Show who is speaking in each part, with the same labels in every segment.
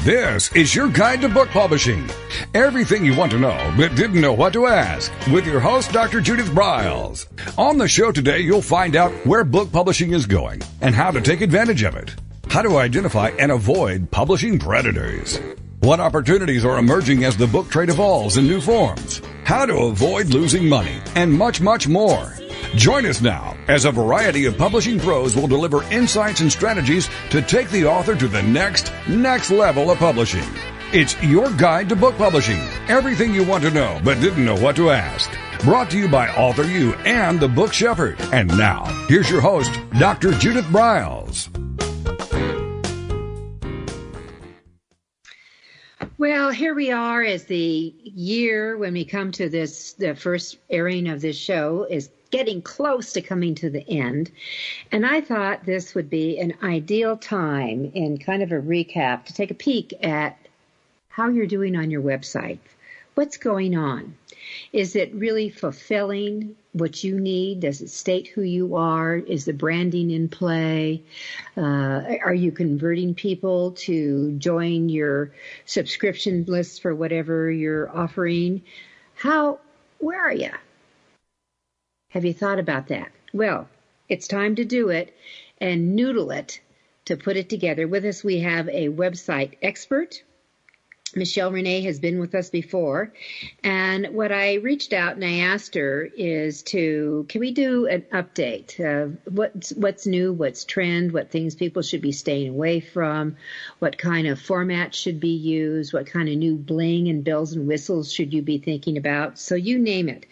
Speaker 1: This is your guide to book publishing. Everything you want to know but didn't know what to ask with your host, Dr. Judith Briles. On the show today, you'll find out where book publishing is going and how to take advantage of it. How to identify and avoid publishing predators. What opportunities are emerging as the book trade evolves in new forms. How to avoid losing money and much, much more. Join us now as a variety of publishing pros will deliver insights and strategies to take the author to the next level of publishing. It's your guide to book publishing. Everything you want to know but didn't know what to ask. Brought to you by Author U and the Book Shepherd. And now, here's your host, Dr. Judith Briles.
Speaker 2: Well, here we are as the year when we come to this, the first airing of this show is getting close to coming to the end. And I thought this would be an ideal time in kind of a recap to take a peek at how you're doing on your website. What's going on? Is it really fulfilling what you need? Does it state who you are? Is the branding in play? Are you converting people to join your subscription list for whatever you're offering? Where are you? Have you thought about that? Well, it's time to do it and noodle it to put it together. With us, we have a website expert. Michelle Renee has been with us before, and what I reached out and I asked her is can we do an update of what's new, what's trend, what things people should be staying away from, what kind of format should be used, what kind of new bling and bells and whistles should you be thinking about, so you name it.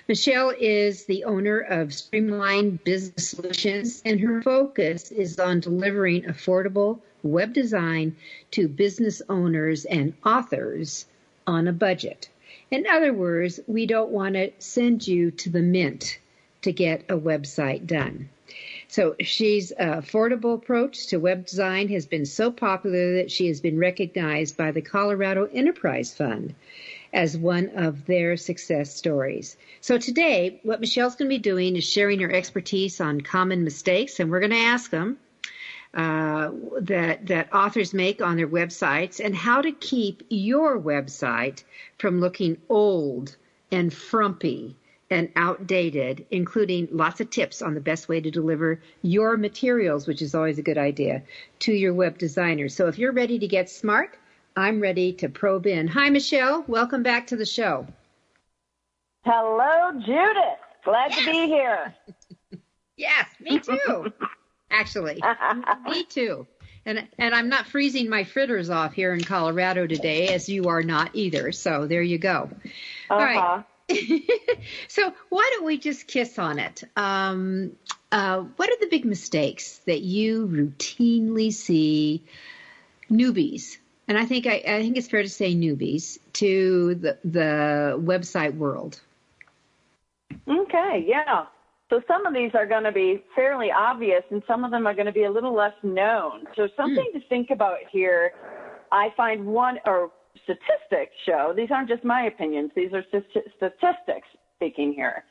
Speaker 2: Michelle is the owner of Streamline Business Solutions, and her focus is on delivering affordable web design to business owners and authors on a budget. In other words, we don't want to send you to the mint to get a website done. So she's affordable approach to web design has been so popular that she has been recognized by the Colorado Enterprise Fund as one of their success stories. So today, what Michelle's going to be doing is sharing her expertise on common mistakes, and we're going to ask them that authors make on their websites and how to keep your website from looking old and frumpy and outdated, including lots of tips on the best way to deliver your materials, which is always a good idea, to your web designer. So if you're ready to get smart, I'm ready to probe in. Hi, Michelle. Welcome back to the show.
Speaker 3: Hello, Judith. Glad to be here.
Speaker 2: Yes, me too. Actually, me too. And I'm not freezing my fritters off here in Colorado today, as you are not either. So there you go. All right. So why don't we just kiss on it? What are the big mistakes that you routinely see newbies, and I think it's fair to say newbies, to the website world?
Speaker 3: Okay, yeah. So some of these are going to be fairly obvious, and some of them are going to be a little less known. So something to think about here, I find statistics show, these aren't just my opinions, these are statistics speaking here.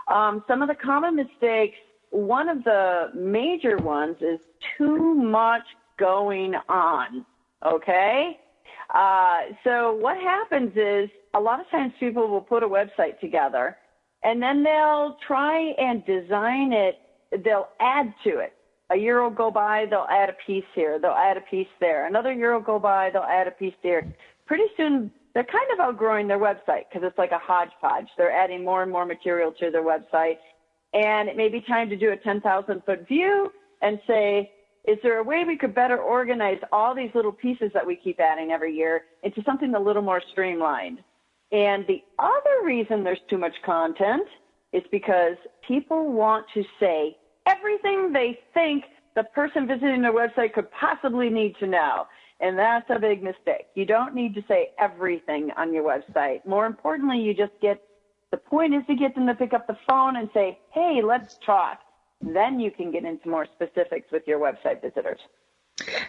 Speaker 3: Some of the common mistakes, one of the major ones is too much going on, okay? So what happens is a lot of times people will put a website together, and then they'll try and design it. They'll add to it. A year will go by, they'll add a piece here. They'll add a piece there. Another year will go by, they'll add a piece there. Pretty soon, they're kind of outgrowing their website because it's like a hodgepodge. They're adding more and more material to their website. And it may be time to do a 10,000-foot view and say, is there a way we could better organize all these little pieces that we keep adding every year into something a little more streamlined? And the other reason there's too much content is because people want to say everything they think the person visiting their website could possibly need to know. And that's a big mistake. You don't need to say everything on your website. More importantly, the point is to get them to pick up the phone and say, hey, let's talk. Then you can get into more specifics with your website visitors.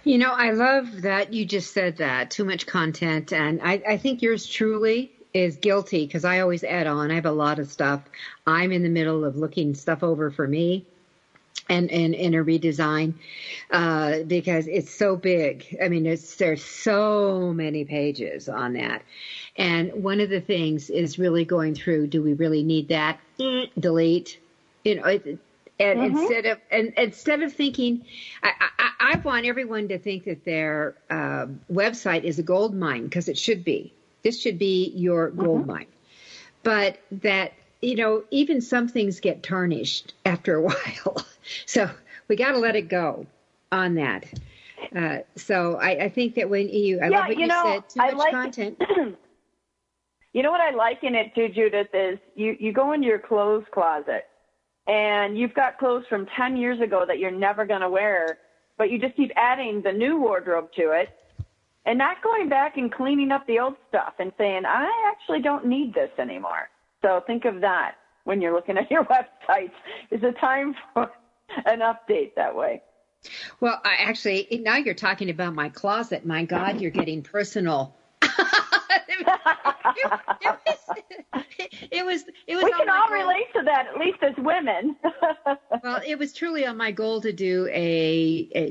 Speaker 2: You know, I love that you just said that, too much content. And I think yours truly is guilty because I always add on. I have a lot of stuff. I'm in the middle of looking stuff over for me. and in a redesign because it's so big. I mean, there's so many pages on that. And one of the things is really going through, do we really need that? Delete. You know, and instead of thinking, I want everyone to think that their website is a gold mine, because it should be. This should be your gold mine. But that, you know, even some things get tarnished after a while. So we got to let it go on that. So I think that when I love what you said, too much content.
Speaker 3: You know what I like in it too, Judith, is you go into your clothes closet and you've got clothes from 10 years ago that you're never going to wear, but you just keep adding the new wardrobe to it and not going back and cleaning up the old stuff and saying, I actually don't need this anymore. So think of that when you're looking at your websites. Is it time for an update that way?
Speaker 2: Well, now you're talking about my closet. My God, you're getting personal. It was. We
Speaker 3: can all relate to that, at least as women.
Speaker 2: Well, it was truly on my goal to do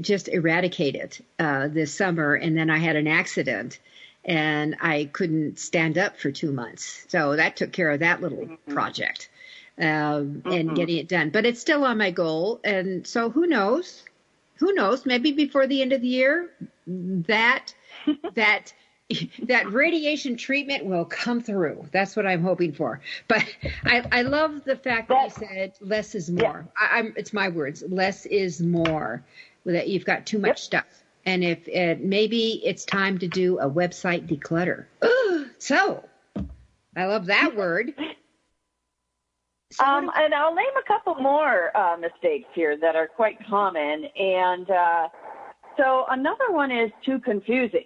Speaker 2: just eradicate it this summer, and then I had an accident, and I couldn't stand up for 2 months, so that took care of that little project, and getting it done. But it's still on my goal, and so who knows? Who knows? Maybe before the end of the year, that radiation treatment will come through. That's what I'm hoping for. But I love the fact that you said less is more. Yeah. It's my words. Less is more. That you've got too much stuff. And if maybe it's time to do a website declutter. So I love that word. So
Speaker 3: and I'll name a couple more mistakes here that are quite common. And so another one is too confusing.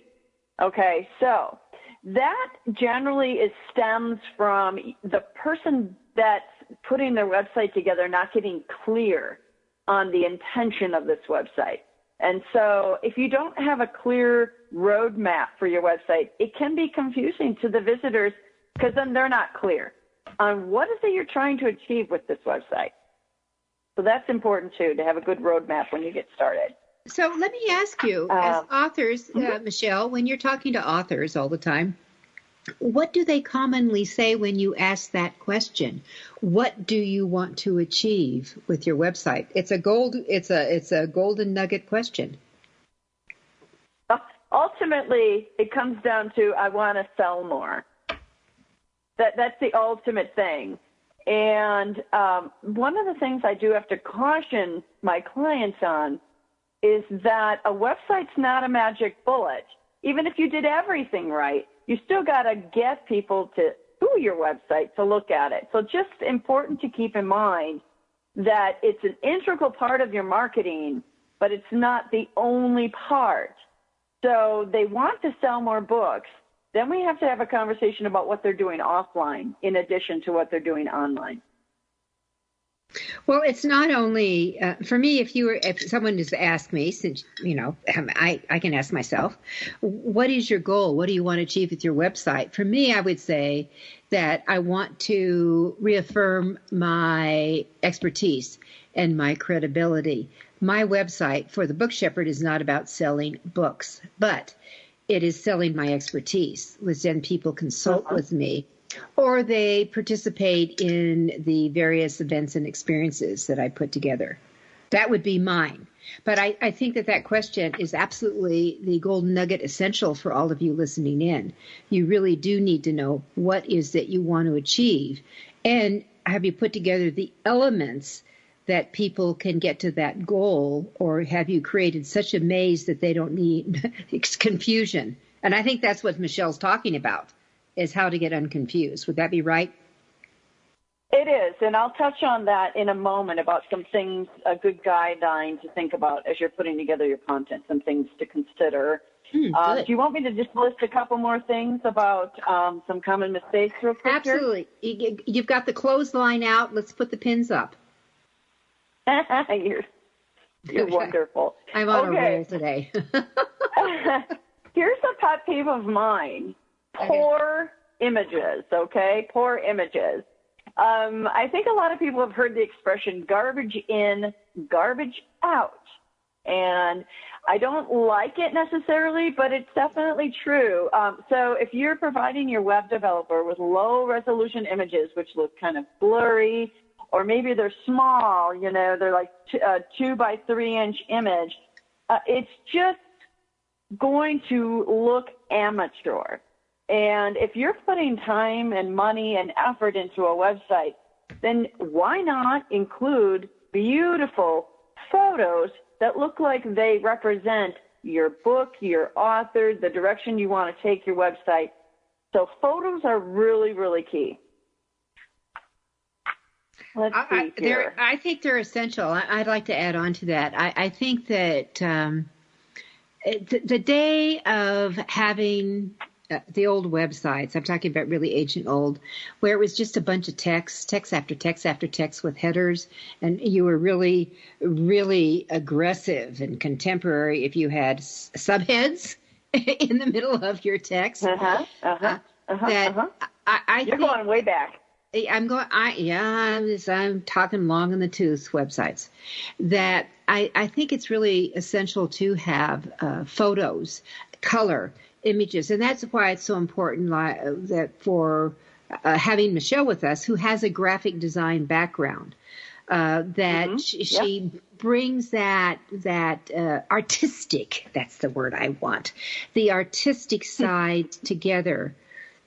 Speaker 3: Okay, so that generally stems from the person that's putting their website together not getting clear on the intention of this website. And so if you don't have a clear roadmap for your website, it can be confusing to the visitors because then they're not clear on what is it you're trying to achieve with this website. So that's important, too, to have a good roadmap when you get started.
Speaker 2: So let me ask you, as authors, Michelle, when you're talking to authors all the time, what do they commonly say when you ask that question? What do you want to achieve with your website? It's a golden nugget question.
Speaker 3: Ultimately, it comes down to I want to sell more. That's the ultimate thing. And one of the things I do have to caution my clients on is that a website's not a magic bullet. Even if you did everything right, you still got to get people to your website to look at it. So just important to keep in mind that it's an integral part of your marketing, but it's not the only part. So they want to sell more books. Then we have to have a conversation about what they're doing offline in addition to what they're doing online.
Speaker 2: Well, it's not only for me. If someone has asked me, since I can ask myself, what is your goal? What do you want to achieve with your website? For me, I would say that I want to reaffirm my expertise and my credibility. My website for the Book Shepherd is not about selling books, but it is selling my expertise, which then people consult with me. Or they participate in the various events and experiences that I put together. That would be mine. But I think that question is absolutely the golden nugget essential for all of you listening in. You really do need to know what is that you want to achieve. And have you put together the elements that people can get to that goal, or have you created such a maze that they don't need confusion? And I think that's what Michelle's talking about, is how to get unconfused. Would that be right?
Speaker 3: It is, and I'll touch on that in a moment about some things, a good guideline to think about as you're putting together your content, some things to consider. Do you want me to just list a couple more things about some common mistakes real quick?
Speaker 2: Absolutely. You've got the clothesline out. Let's put the pins up.
Speaker 3: You're wonderful.
Speaker 2: I'm on a roll today.
Speaker 3: Here's a pet peeve of mine. Poor images, okay? Poor images. I think a lot of people have heard the expression garbage in, garbage out. And I don't like it necessarily, but it's definitely true. So if you're providing your web developer with low resolution images, which look kind of blurry, or maybe they're small, they're like 2 by 3 inch image, it's just going to look amateur. And if you're putting time and money and effort into a website, then why not include beautiful photos that look like they represent your book, your author, the direction you want to take your website. So photos are really, really key. Let's see here.
Speaker 2: I think they're essential. I'd like to add on to that. I think that the day of having the old websites, I'm talking about really ancient old, where it was just a bunch of text after text after text with headers, and you were really, really aggressive and contemporary if you had subheads in the middle of your text.
Speaker 3: You're going way back.
Speaker 2: I'm talking long in the tooth websites. That I think it's really essential to have photos, color, images, and that's why it's so important that for having Michelle with us, who has a graphic design background, that she brings that artistic, that's the word I want, the artistic side together,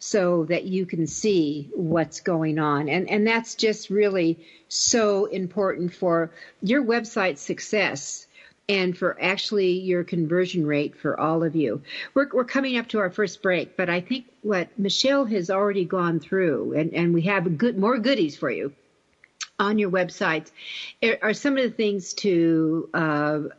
Speaker 2: so that you can see what's going on. And that's just really so important for your website's success and for actually your conversion rate for all of you. We're coming up to our first break, but I think what Michelle has already gone through, and we have more goodies for you on your websites, are some of the things to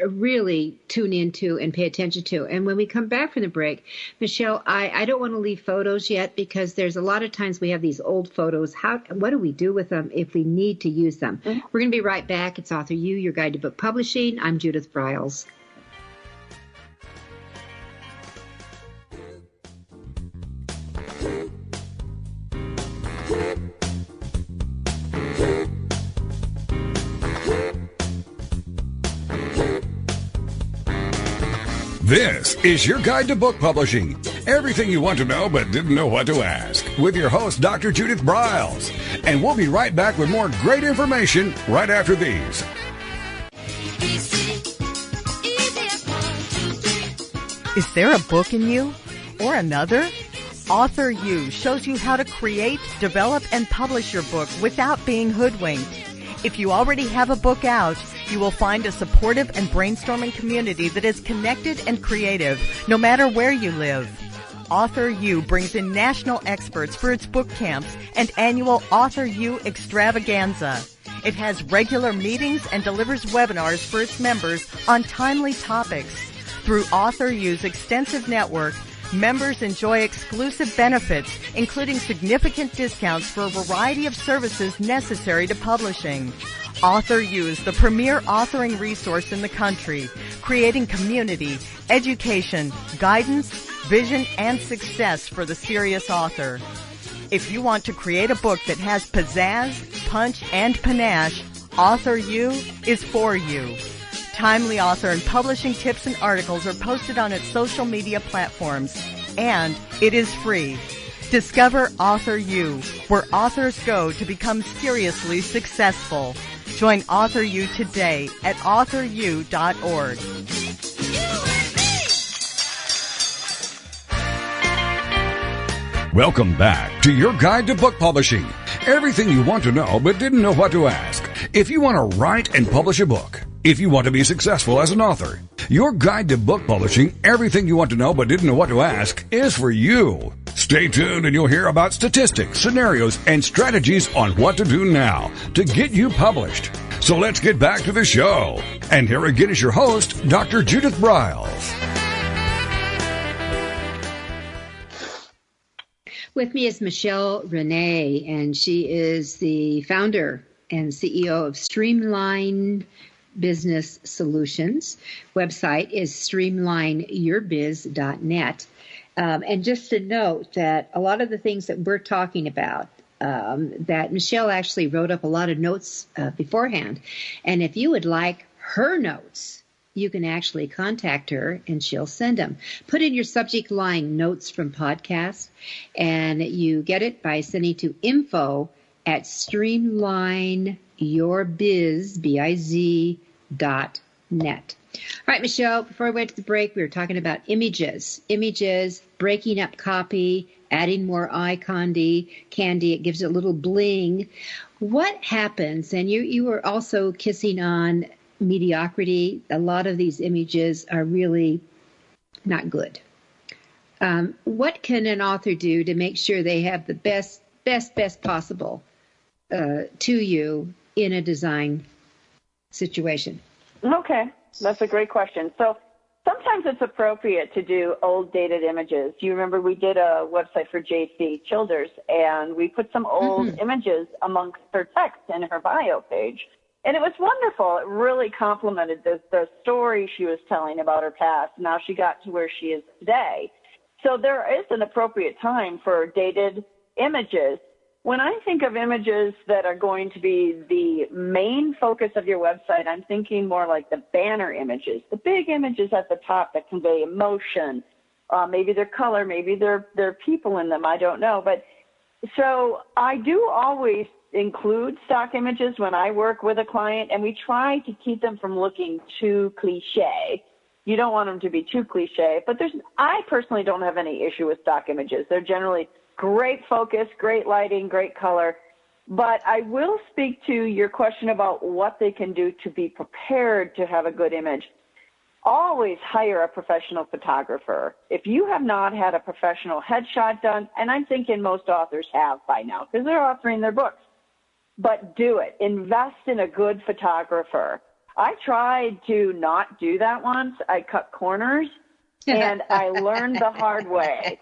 Speaker 2: really tune into and pay attention to. And when we come back from the break, Michelle, I don't want to leave photos yet, because there's a lot of times we have these old photos. What do we do with them if we need to use them? Mm-hmm. We're going to be right back. It's Author U, your guide to book publishing. I'm Judith Briles.
Speaker 1: This is your guide to book publishing. Everything you want to know but didn't know what to ask. With your host, Dr. Judith Briles. And we'll be right back with more great information right after these.
Speaker 4: Is there a book in you or another? Author U shows you how to create, develop, and publish your book without being hoodwinked. If you already have a book out, you will find a supportive and brainstorming community that is connected and creative, no matter where you live. Author U brings in national experts for its book camps and annual Author U extravaganza. It has regular meetings and delivers webinars for its members on timely topics. Through Author U's extensive network, members enjoy exclusive benefits, including significant discounts for a variety of services necessary to publishing. Author U is the premier authoring resource in the country, creating community, education, guidance, vision, and success for the serious author. If you want to create a book that has pizzazz, punch, and panache, Author U is for you. Timely author and publishing tips and articles are posted on its social media platforms, and it is free. Discover Author U, where authors go to become seriously successful. Join Author U today at authoru.org.
Speaker 1: Welcome back to your guide to book publishing. Everything you want to know but didn't know what to ask. If you want to write and publish a book, if you want to be successful as an author, your guide to book publishing, everything you want to know but didn't know what to ask, is for you. Stay tuned and you'll hear about statistics, scenarios, and strategies on what to do now to get you published. So let's get back to the show. And here again is your host, Dr. Judith Briles.
Speaker 2: With me is Michelle Renee, and she is the founder and CEO of Streamline Business Solutions. Website is streamlineyourbiz.net. And just to note that a lot of the things that we're talking about that Michelle actually wrote up a lot of notes beforehand. And if you would like her notes, you can actually contact her and she'll send them. Put in your subject line notes from podcast, and you get it by sending to info@streamlineyourbiz.net. All right, Michelle, before we went to the break, we were talking about images, breaking up copy, adding more eye candy. It gives it a little bling. What happens, and you were also kissing on mediocrity. A lot of these images are really not good. What can an author do to make sure they have the best possible to you in a design situation?
Speaker 3: Okay, that's a great question. So sometimes it's appropriate to do old dated images. You remember we did a website for J.C. Childers, and we put some old images amongst her text in her bio page. And it was wonderful. It really complemented the story she was telling about her past. Now she got to where she is today. So there is an appropriate time for dated images. When I think of images that are going to be the main focus of your website, I'm thinking more like the banner images, the big images at the top that convey emotion. Maybe they're color, maybe they're people in them, I don't know. But so I do always include stock images when I work with a client, and we try to keep them from looking too cliche. You don't want them to be too cliche, but I personally don't have any issue with stock images. They're generally great focus, great lighting, great color. But I will speak to your question about what they can do to be prepared to have a good image. Always hire a professional photographer. If you have not had a professional headshot done, and I'm thinking most authors have by now because they're authoring their books, but do it. Invest in a good photographer. I tried to not do that once. I cut corners, and I learned the hard way.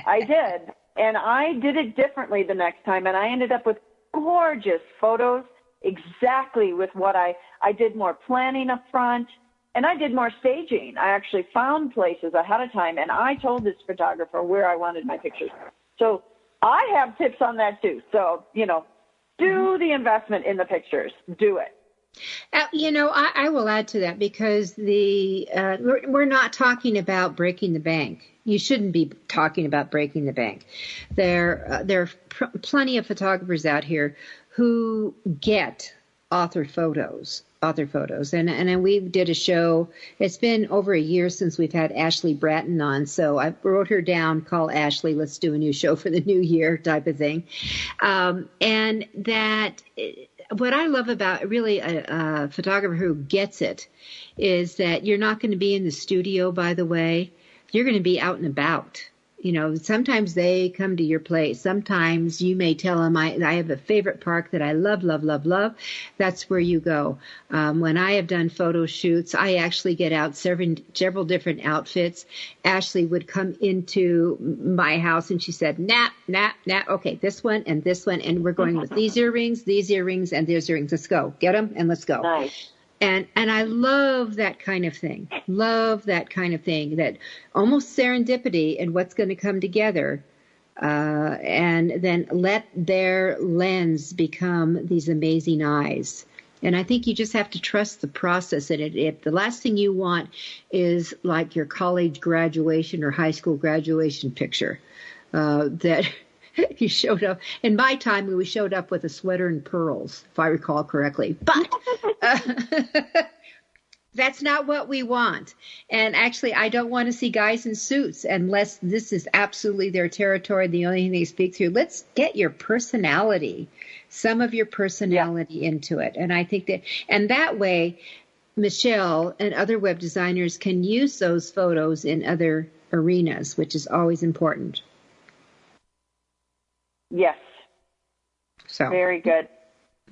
Speaker 3: I did. And I did it differently the next time, and I ended up with gorgeous photos, exactly with what I did more planning up front, and I did more staging. I actually found places ahead of time, and I told this photographer where I wanted my pictures. So I have tips on that too. So, do the investment in the pictures. Do it.
Speaker 2: I will add to that because we're not talking about breaking the bank. You shouldn't be talking about breaking the bank. There are plenty of photographers out here who get author photos. And we did a show. It's been over a year since we've had Ashley Bratton on. So I wrote her down, call Ashley, let's do a new show for the new year type of thing. And that what I love about really a photographer who gets it is that you're not going to be in the studio, by the way. You're going to be out and about. Sometimes they come to your place. Sometimes you may tell them, I have a favorite park that I love, love, love, love. That's where you go. When I have done photo shoots, I actually get out several different outfits. Ashley would come into my house and she said, nah, okay, this one, and we're going with these earrings, and these earrings. Let's go. Get them and let's go.
Speaker 3: Nice.
Speaker 2: And I love that kind of thing. That almost serendipity and what's going to come together, and then let their lens become these amazing eyes. And I think you just have to trust the process. And if the last thing you want is like your college graduation or high school graduation picture, that you showed up. In my time, we showed up with a sweater and pearls, if I recall correctly. But that's not what we want. And actually, I don't want to see guys in suits unless this is absolutely their territory, the only thing they speak through. Let's get your personality, some of your personality into it. And I think that way, Michelle and other web designers can use those photos in other arenas, which is always important. Yes. So very good.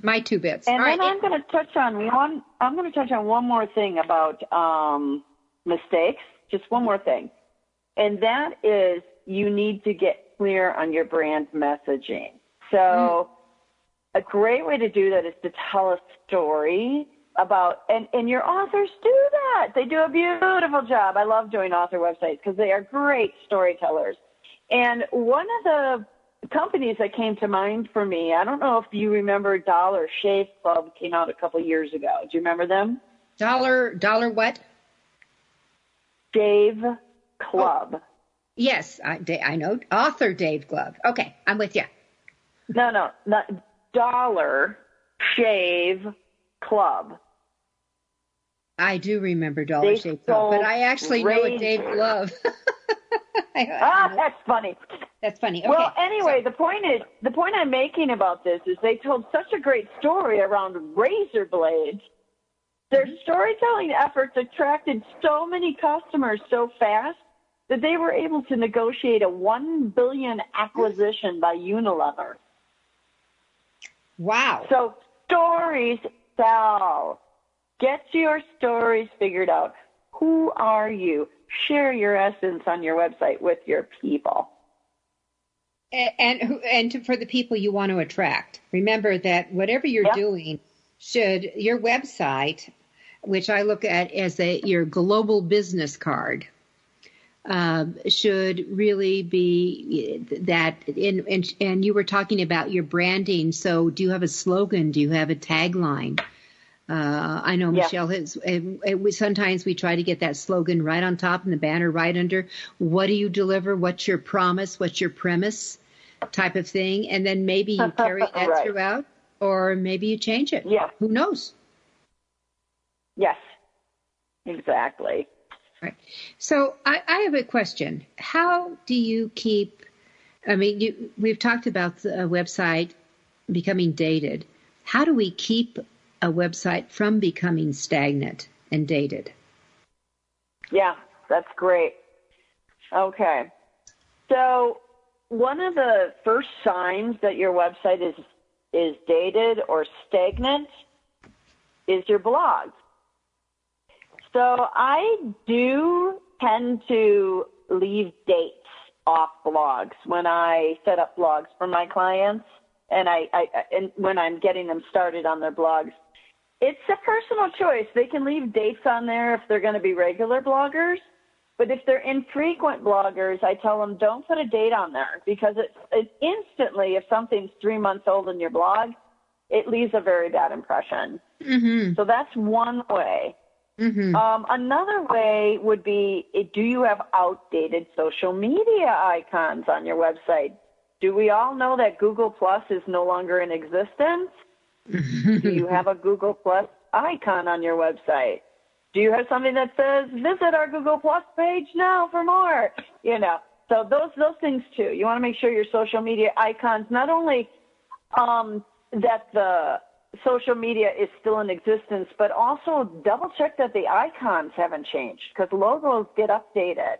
Speaker 2: My 2 bits.
Speaker 3: And then I'm going to touch on one more thing about mistakes. Just one more thing. And that is you need to get clear on your brand messaging. So a great way to do that is to tell a story about, and your authors do that. They do a beautiful job. I love doing author websites because they are great storytellers. And one of the companies that came to mind for me. I don't know if you remember Dollar Shave Club came out a couple years ago. Do you remember them?
Speaker 2: Dollar what?
Speaker 3: Shave Club.
Speaker 2: Oh, yes, I know. Author Dave Glove. Okay, I'm with you.
Speaker 3: No, not Dollar Shave Club.
Speaker 2: I do remember Dollar Shave Club, but I actually know a Dave Glove.
Speaker 3: That's funny.
Speaker 2: That's funny. Okay,
Speaker 3: well, anyway, the point I'm making about this is they told such a great story around razor blades. Their storytelling efforts attracted so many customers so fast that they were able to negotiate a $1 billion acquisition by Unilever.
Speaker 2: Wow.
Speaker 3: So stories sell. Get your stories figured out. Who are you? Share your essence on your website with your people.
Speaker 2: And for the people you want to attract. Remember that whatever you're doing, your website, which I look at as your global business card, should really be that. And you were talking about your branding. So do you have a slogan? Do you have a tagline? I know Michelle has, sometimes we try to get that slogan right on top and the banner right under. What do you deliver? What's your promise? What's your premise? Type of thing. And then maybe you carry that right throughout, or maybe you change it.
Speaker 3: Yeah.
Speaker 2: Who knows?
Speaker 3: Yes, exactly.
Speaker 2: Right. So I have a question. How do you keep, we've talked about the website becoming dated. How do we keep a website from becoming stagnant and dated?
Speaker 3: Yeah, that's great. Okay. So one of the first signs that your website is dated or stagnant is your blog. So I do tend to leave dates off blogs when I set up blogs for my clients, and and when I'm getting them started on their blogs. It's a personal choice. They can leave dates on there if they're going to be regular bloggers, but if they're infrequent bloggers, I tell them don't put a date on there, because it instantly, if something's 3 months old in your blog, it leaves a very bad impression. Mm-hmm. So that's one way. Mm-hmm. Another way would be, do you have outdated social media icons on your website? Do we all know that Google Plus is no longer in existence? Do you have a Google Plus icon on your website? Do you have something that says, visit our Google Plus page now for more? So those things too. You want to make sure your social media icons, not only that the social media is still in existence, but also double check that the icons haven't changed, because logos get updated.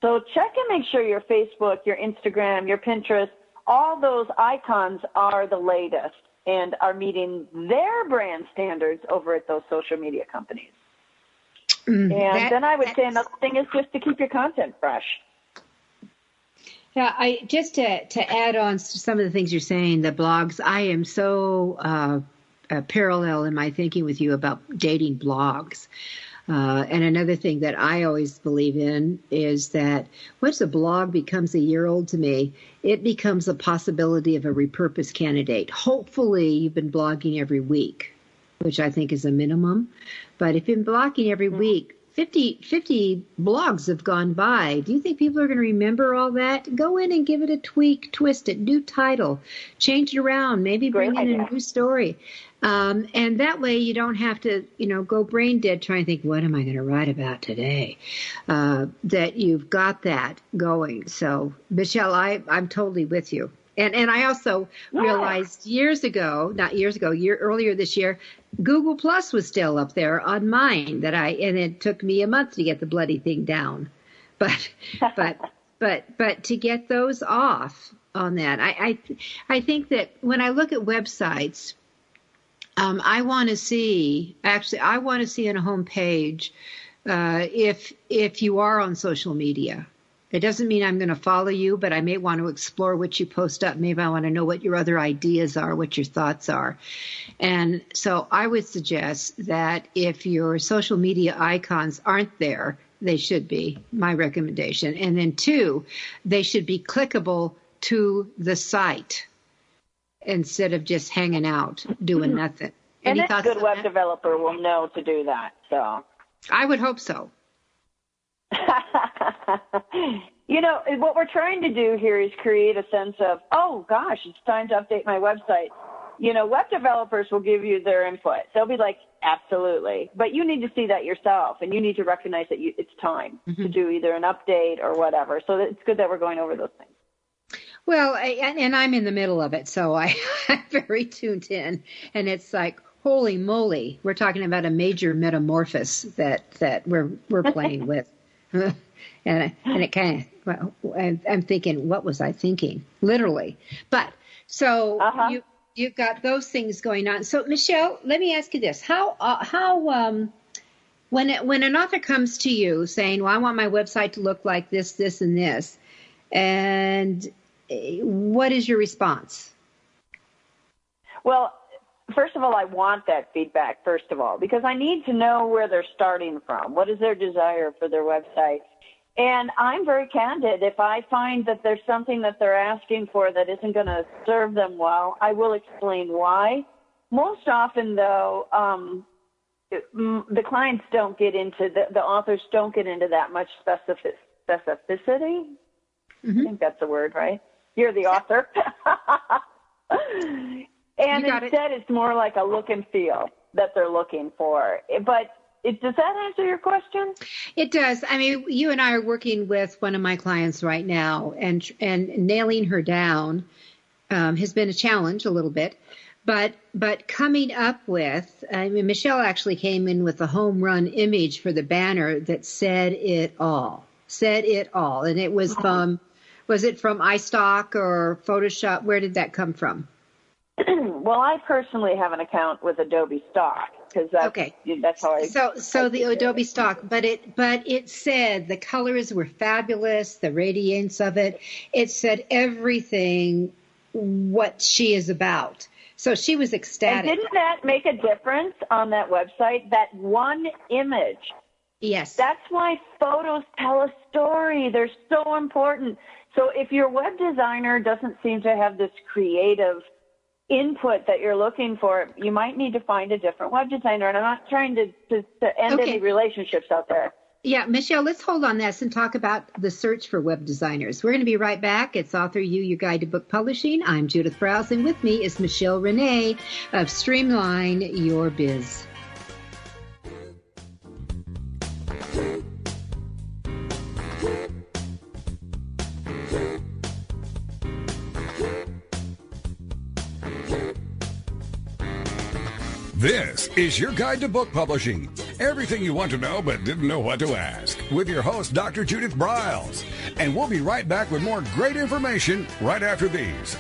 Speaker 3: So check and make sure your Facebook, your Instagram, your Pinterest, all those icons are the latest and are meeting their brand standards over at those social media companies. And then I would say another thing is just to keep your content fresh.
Speaker 2: Yeah, just to add on to some of the things you're saying, the blogs, I am so parallel in my thinking with you about dating blogs. And another thing that I always believe in is that once a blog becomes a year old to me, it becomes a possibility of a repurposed candidate. Hopefully you've been blogging every week, which I think is a minimum. But if you've been blogging every week, 50 blogs have gone by. Do you think people are going to remember all that? Go in and give it a tweak, twist it, new title, change it around, maybe bring in a new story. And that way you don't have to, go brain dead trying to think, what am I going to write about today? That you've got that going. So, Michelle, I'm totally with you. And I also realized earlier this year, Google Plus was still up there on mine and it took me a month to get the bloody thing down. But to get those off on that, I think that when I look at websites, I want to see on a home page, if you are on social media. It doesn't mean I'm going to follow you, but I may want to explore what you post up. Maybe I want to know what your other ideas are, what your thoughts are. And so I would suggest that if your social media icons aren't there, they should be, my recommendation. And then 2, they should be clickable to the site instead of just hanging out doing nothing.
Speaker 3: And a good web developer will know to do that. So
Speaker 2: I would hope so.
Speaker 3: What we're trying to do here is create a sense of, oh gosh, it's time to update my website. Web developers will give you their input. They'll be like, absolutely. But you need to see that yourself, and you need to recognize that it's time to do either an update or whatever. So it's good that we're going over those things. Well,
Speaker 2: and I'm in the middle of it, so I'm very tuned in. And it's like, holy moly, we're talking about a major metamorphosis that we're playing with. And it kind of, I'm thinking, what was I thinking? Literally. But so you've got those things going on. So Michelle, let me ask you this: when an author comes to you saying, "Well, I want my website to look like this, this, and this," and what is your response?
Speaker 3: Well, first of all, I want that feedback, first of all, because I need to know where they're starting from. What is their desire for their website? And I'm very candid. If I find that there's something that they're asking for that isn't going to serve them well, I will explain why. Most often, though, the clients don't get into, the authors don't get into that much specificity. I think that's the word, right? You're the author. And instead, it's more like a look and feel that they're looking for. But does that answer your question?
Speaker 2: It does. I mean, you and I are working with one of my clients right now, and nailing her down has been a challenge a little bit. But coming up with, I mean, Michelle actually came in with a home run image for the banner that said it all. And it was was it from iStock or Photoshop? Where did that come from?
Speaker 3: Well, I personally have an account with Adobe Stock because that's how I.
Speaker 2: So the Adobe Stock, but it said the colors were fabulous, the radiance of it. It said everything what she is about. So she was ecstatic.
Speaker 3: And didn't that make a difference on that website? That one image.
Speaker 2: Yes.
Speaker 3: That's why photos tell a story. They're so important. So if your web designer doesn't seem to have this creative input that you're looking for, you might need to find a different web designer. And I'm not trying to end any relationships out there.
Speaker 2: Yeah, Michelle, let's hold on this and talk about the search for web designers. We're going to be right back. It's Author You, Your Guide to Book Publishing. I'm Judith Browse, and with me is Michelle Renee of Streamline Your Biz.
Speaker 1: This is your guide to book publishing. Everything you want to know but didn't know what to ask. With your host, Dr. Judith Briles. And we'll be right back with more great information right after these.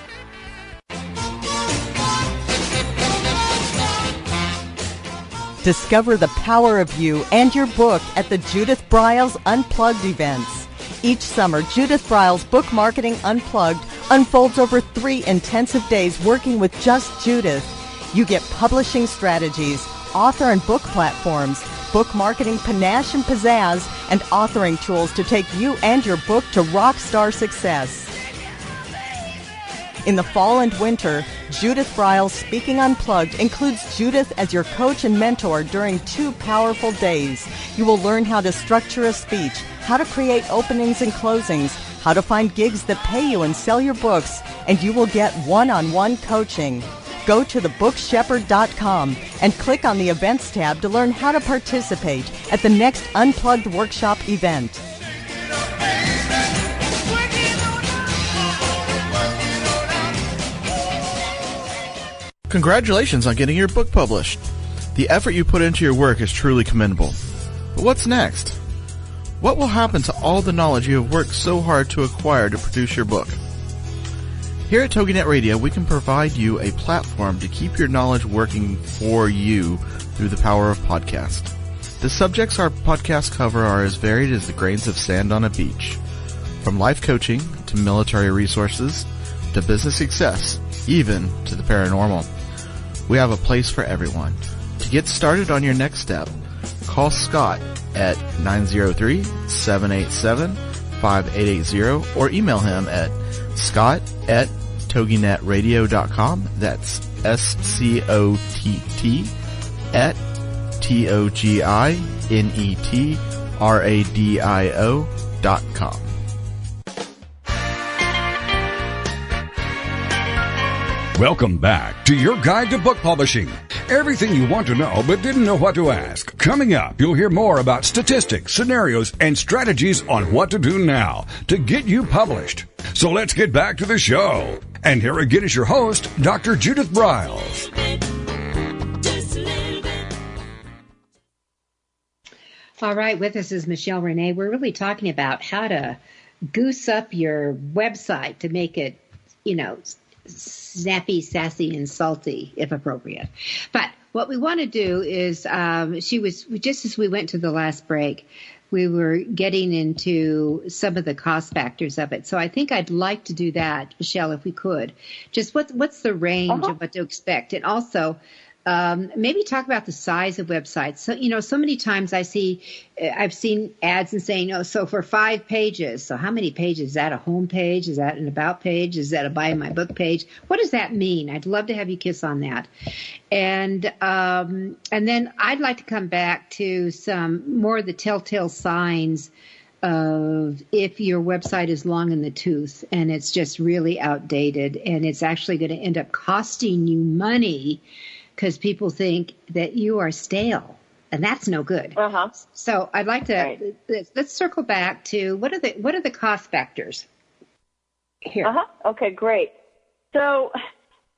Speaker 4: Discover the power of you and your book at the Judith Briles Unplugged events. Each summer, Judith Briles Book Marketing Unplugged unfolds over 3 intensive days working with just Judith. You get publishing strategies, author and book platforms, book marketing panache and pizzazz, and authoring tools to take you and your book to rock star success. In the fall and winter, Judith Briles Speaking Unplugged includes Judith as your coach and mentor during 2 powerful days. You will learn how to structure a speech, how to create openings and closings, how to find gigs that pay you and sell your books, and you will get one-on-one coaching. Go to thebookshepherd.com and click on the Events tab to learn how to participate at the next Unplugged Workshop event.
Speaker 5: Congratulations on getting your book published. The effort you put into your work is truly commendable. But what's next? What will happen to all the knowledge you have worked so hard to acquire to produce your book? Here at TogiNet Radio, we can provide you a platform to keep your knowledge working for you through the power of podcast. The subjects our podcasts cover are as varied as the grains of sand on a beach. From life coaching to military resources to business success, even to the paranormal. We have a place for everyone. To get started on your next step, call Scott at 903-787-5880 or email him at Scott@toginetradio.com. That's SCOTT at TOGINETRADIO.com.
Speaker 1: Welcome back to your guide to book publishing. Everything you want to know but didn't know what to ask. Coming up, you'll hear more about statistics, scenarios, and strategies on what to do now to get you published. So let's get back to the show. And here again is your host, Dr. Judith Briles.
Speaker 2: All right, with us is Michelle Renee. We're really talking about how to goose up your website to make it, snappy, sassy, and salty, if appropriate. But what we want to do is, just as we went to the last break, we were getting into some of the cost factors of it. So I think I'd like to do that, Michelle, if we could. Just what's the range of what to expect? And also, maybe talk about the size of websites. So, so many times I've seen ads and saying, so for 5 pages. So how many pages? Is that a home page? Is that an about page? Is that a buy my book page? What does that mean? I'd love to have you kiss on that. And then I'd like to come back to some more of the telltale signs of if your website is long in the tooth and it's just really outdated and it's actually going to end up costing you money because people think that you are stale, and that's no good. So I'd like to let's circle back to what are the cost factors here.
Speaker 3: Okay, great. So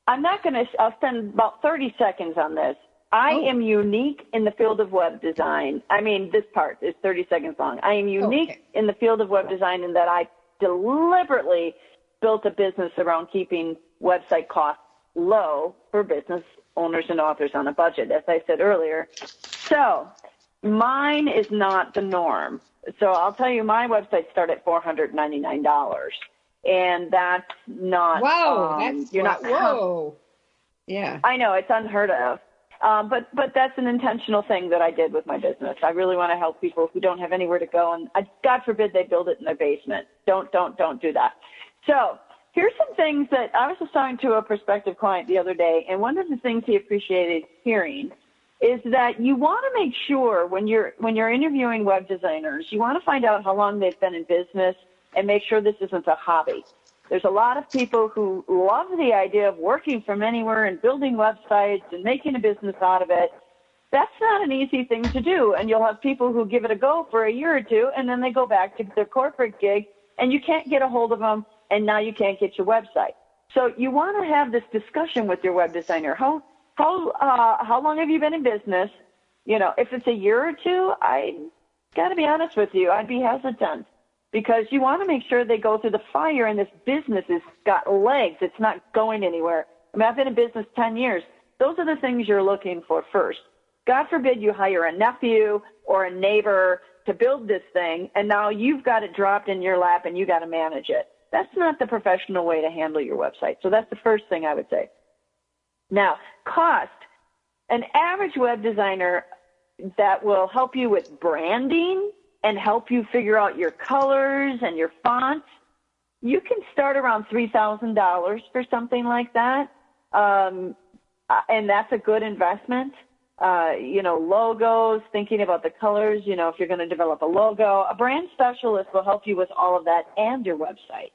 Speaker 3: I'll spend about 30 seconds on this. I am unique in the field of web design. I mean, this part is 30 seconds long. I am unique in the field of web design in that I deliberately built a business around keeping website costs low for business owners and authors on a budget, as I said earlier. So mine is not the norm. So I'll tell you, my website started at $499, and that's not.
Speaker 2: Whoa! Yeah,
Speaker 3: I know, it's unheard of. But that's an intentional thing that I did with my business. I really want to help people who don't have anywhere to go, and God forbid they build it in their basement. Don't do that. So here's some things that I was just talking to a prospective client the other day, and one of the things he appreciated hearing is that you want to make sure when you're interviewing web designers, you want to find out how long they've been in business and make sure this isn't a hobby. There's a lot of people who love the idea of working from anywhere and building websites and making a business out of it. That's not an easy thing to do, and you'll have people who give it a go for a year or two, and then they go back to their corporate gig, and you can't get a hold of them, and now you can't get your website. So you want to have this discussion with your web designer. How long have you been in business? If it's a year or two, I got to be honest with you, I'd be hesitant because you want to make sure they go through the fire and this business has got legs. It's not going anywhere. I mean, I've been in business 10 years. Those are the things you're looking for first. God forbid you hire a nephew or a neighbor to build this thing, and now you've got it dropped in your lap and you got to manage it. That's not the professional way to handle your website. So that's the first thing I would say. Now, cost. An average web designer that will help you with branding and help you figure out your colors and your fonts, you can start around $3,000 for something like that. And that's a good investment. Logos, thinking about the colors, if you're going to develop a logo, a brand specialist will help you with all of that and your website.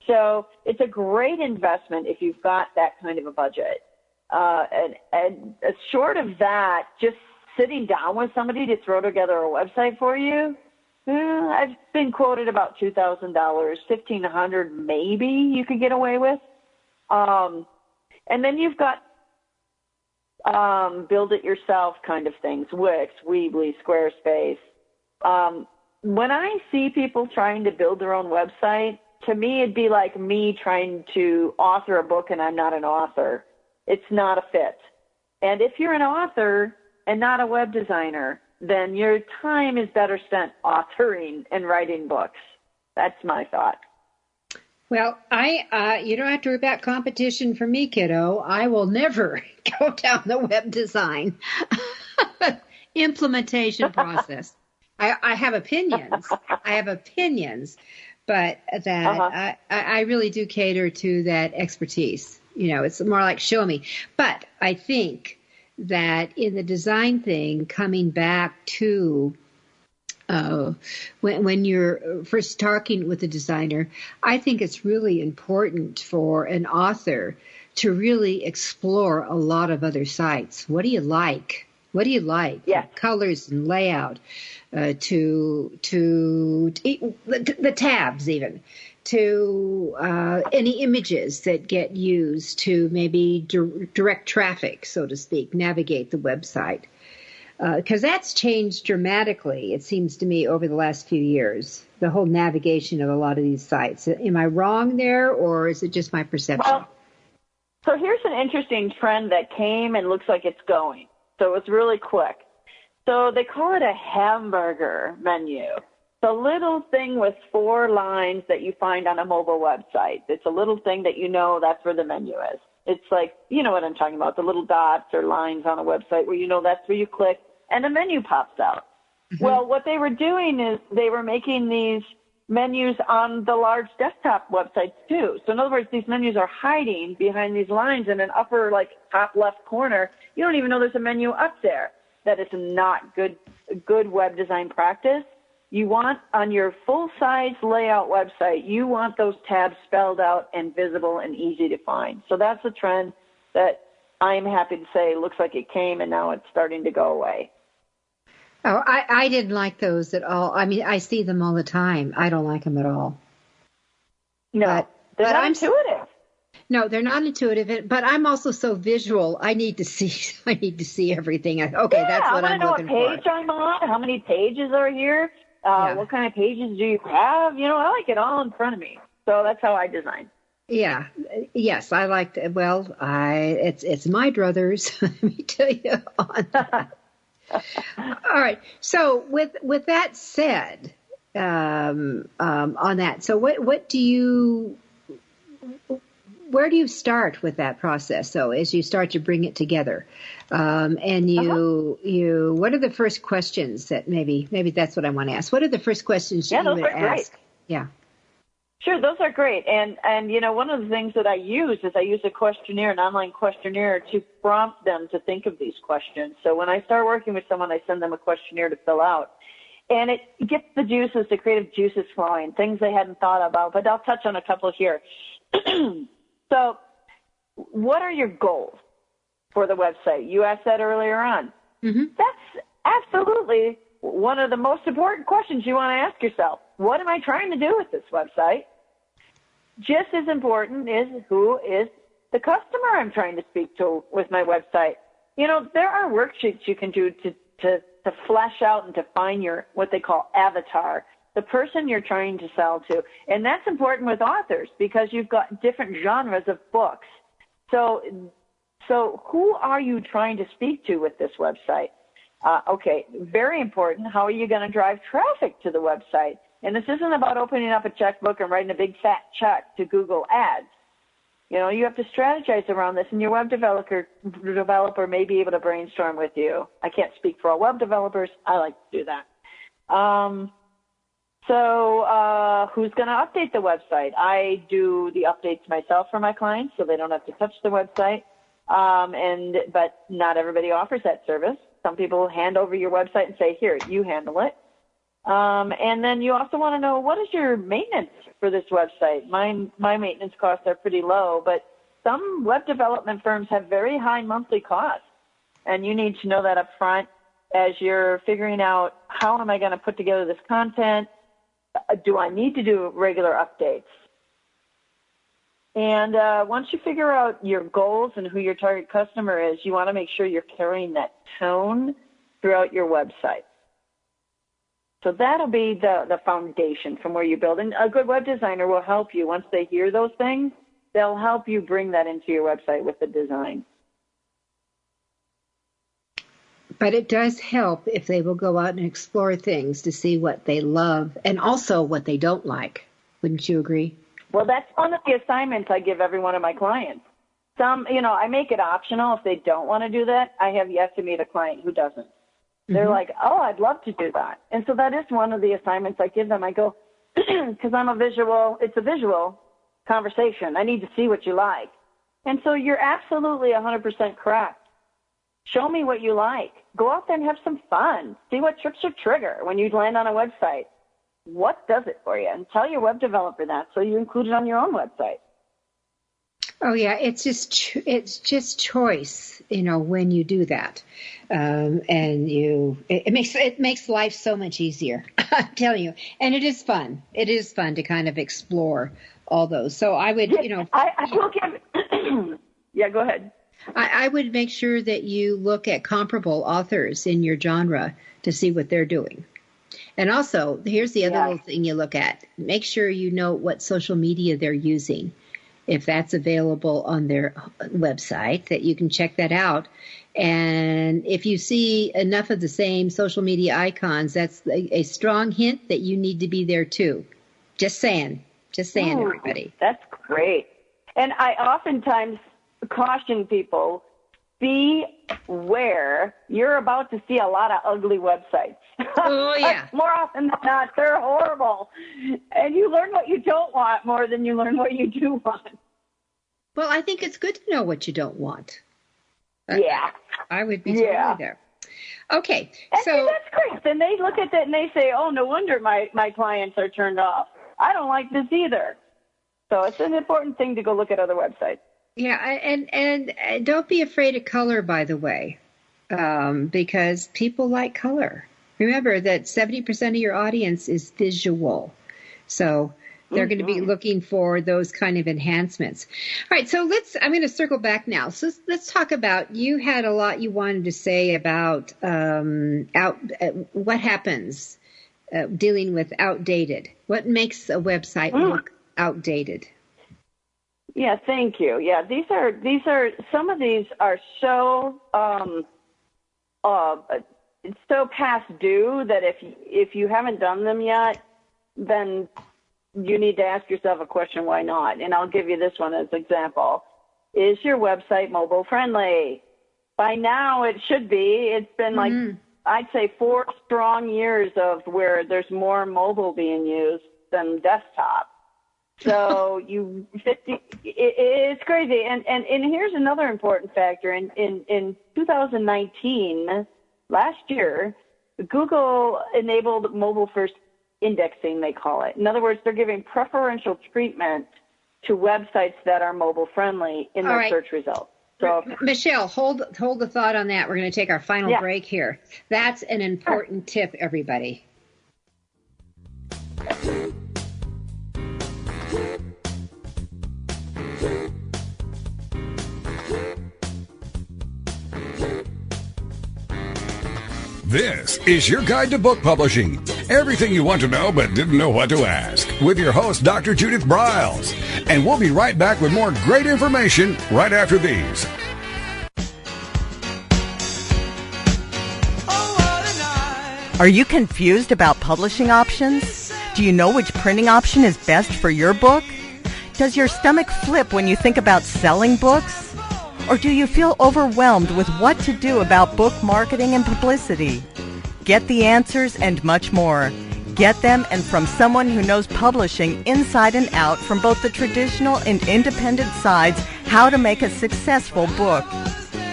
Speaker 3: So it's a great investment if you've got that kind of a budget. And short of that, just sitting down with somebody to throw together a website for you, I've been quoted about $2,000, $1,500 maybe you could get away with. And then you've got build it yourself kind of things, Wix, Weebly, Squarespace. When I see people trying to build their own website, to me it'd be like me trying to author a book and I'm not an author. It's not a fit. And if you're an author and not a web designer, then your time is better spent authoring and writing books. That's my thought.
Speaker 2: Well, you don't have to worry about competition for me, kiddo. I will never go down the web design implementation process. I have opinions. but that I really do cater to that expertise. It's more like show me. But I think that in the design thing, coming back to when you're first talking with a designer, I think it's really important for an author to really explore a lot of other sites. What do you like? What do you like?
Speaker 3: Yes.
Speaker 2: Colors and layout, to the tabs even, to any images that get used to maybe direct traffic, so to speak, navigate the website. Because that's changed dramatically, it seems to me, over the last few years, the whole navigation of a lot of these sites. Am I wrong there, or is it just my perception?
Speaker 3: Well, so here's an interesting trend that came and looks like it's going. So it's really quick. So they call it a hamburger menu. It's a little thing with 4 lines that you find on a mobile website. It's a little thing that that's where the menu is. It's like, you know what I'm talking about, the little dots or lines on a website where that's where you click and a menu pops out. Mm-hmm. Well, what they were doing is they were making these menus on the large desktop websites too. So in other words, these menus are hiding behind these lines in an upper, top left corner. You don't even know there's a menu up there. That is not good web design practice. You want, on your full-size layout website, you want those tabs spelled out and visible and easy to find. So that's a trend that I'm happy to say looks like it came and now it's starting to go away.
Speaker 2: Oh, I didn't like those at all. I mean, I see them all the time. I don't like them at all.
Speaker 3: No, they're not intuitive.
Speaker 2: No, they're not intuitive, but I'm also so visual. I need to see everything. That's what I'm looking for.
Speaker 3: I want to know what page I'm on, how many pages are here, what kind of pages do you have? I like it all in front of me. So that's how I design.
Speaker 2: Yeah. Yes, I like that. Well, it's my druthers. Let me tell you on that. All right. So with that said, on that, so what do you? Where do you start with that process, though, as you start to bring it together? And you, what are the first questions that maybe that's what I want to ask. What are the first questions you would ask?
Speaker 3: Great.
Speaker 2: Yeah.
Speaker 3: Sure, those are great. And one of the things that I use is a questionnaire, an online questionnaire, to prompt them to think of these questions. So when I start working with someone, I send them a questionnaire to fill out. And it gets the creative juices flowing, things they hadn't thought about. But I'll touch on a couple here. So what are your goals for the website? You asked that earlier on. Mm-hmm. That's absolutely one of the most important questions you want to ask yourself. What am I trying to do with this website? Just as important is who is the customer I'm trying to speak to with my website. There are worksheets you can do to flesh out and define your what they call avatar, the person you're trying to sell to. And that's important with authors because you've got different genres of books. So who are you trying to speak to with this website? Okay, very important. How are you going to drive traffic to the website? And this isn't about opening up a checkbook and writing a big fat check to Google Ads. You have to strategize around this, and your web developer may be able to brainstorm with you. I can't speak for all web developers. I like to do that. So who's going to update the website? I do the updates myself for my clients, so they don't have to touch the website. But not everybody offers that service. Some people hand over your website and say, here, you handle it. And then you also want to know, what is your maintenance for this website? My maintenance costs are pretty low, but some web development firms have very high monthly costs, and you need to know that up front as you're figuring out, how am I going to put together this content? Do I need to do regular updates? And once you figure out your goals and who your target customer is, you want to make sure you're carrying that tone throughout your website. So that'll be the foundation from where you build. And a good web designer will help you. Once they hear those things, they'll help you bring that into your website with the design.
Speaker 2: But it does help if they will go out and explore things to see what they love and also what they don't like. Wouldn't you agree?
Speaker 3: Well, that's one of the assignments I give every one of my clients. Some, I make it optional. If they don't want to do that, I have yet to meet a client who doesn't. They're like, oh, I'd love to do that. And so that is one of the assignments I give them. I go, because it's a visual conversation. I need to see what you like. And so you're absolutely 100% correct. Show me what you like. Go out there and have some fun. See what trips you trigger when you land on a website. What does it for you? And tell your web developer that so you include it on your own website.
Speaker 2: Oh yeah, it's just choice, when you do that, and it makes life so much easier. I'm telling you, and it is fun. It is fun to kind of explore all those. So I would,
Speaker 3: I will give. Yeah, go ahead.
Speaker 2: I would make sure that you look at comparable authors in your genre to see what they're doing. And also, here's the other little thing you look at. Make sure you know what social media they're using. If that's available on their website, that you can check that out. And if you see enough of the same social media icons, that's a strong hint that you need to be there too. Just saying, everybody. That's
Speaker 3: great. And I oftentimes caution people, beware, you're about to see a lot of ugly websites.
Speaker 2: Oh, yeah.
Speaker 3: More often than not, they're horrible. And you learn what you don't want more than you learn what you do want.
Speaker 2: Well, I think it's good to know what you don't want.
Speaker 3: Yeah.
Speaker 2: I would be totally there. Okay.
Speaker 3: And
Speaker 2: so
Speaker 3: that's great. Then they look at that and they say, oh, no wonder my clients are turned off. I don't like this either. So it's an important thing to go look at other websites.
Speaker 2: Yeah, and don't be afraid of color, by the way, because people like color. Remember that 70% of your audience is visual. So they're going to be looking for those kind of enhancements. All right, so I'm going to circle back now. So let's talk about, you had a lot you wanted to say about what happens dealing with outdated. What makes a website look outdated?
Speaker 3: Yeah, thank you. Yeah, these are some of these are so so past due that if you haven't done them yet, then you need to ask yourself a question, why not? And I'll give you this one as an example. Is your website mobile friendly? By now it should be. It's been I'd say 4 strong years of where there's more mobile being used than desktop. So it's crazy. And here's another important factor. In 2019, last year, Google enabled mobile first indexing, they call it. In other words, they're giving preferential treatment to websites that are mobile friendly in their search results. So
Speaker 2: Michelle, hold the thought on that. We're going to take our final break here. That's an important tip, everybody.
Speaker 1: This is your guide to book publishing. Everything you want to know but didn't know what to ask. With your host, Dr. Judith Briles. And we'll be right back with more great information right after these.
Speaker 4: Are you confused about publishing options? Do you know which printing option is best for your book? Does your stomach flip when you think about selling books? Or do you feel overwhelmed with what to do about book marketing and publicity? Get the answers and much more. Get them and from someone who knows publishing inside and out from both the traditional and independent sides how to make a successful book.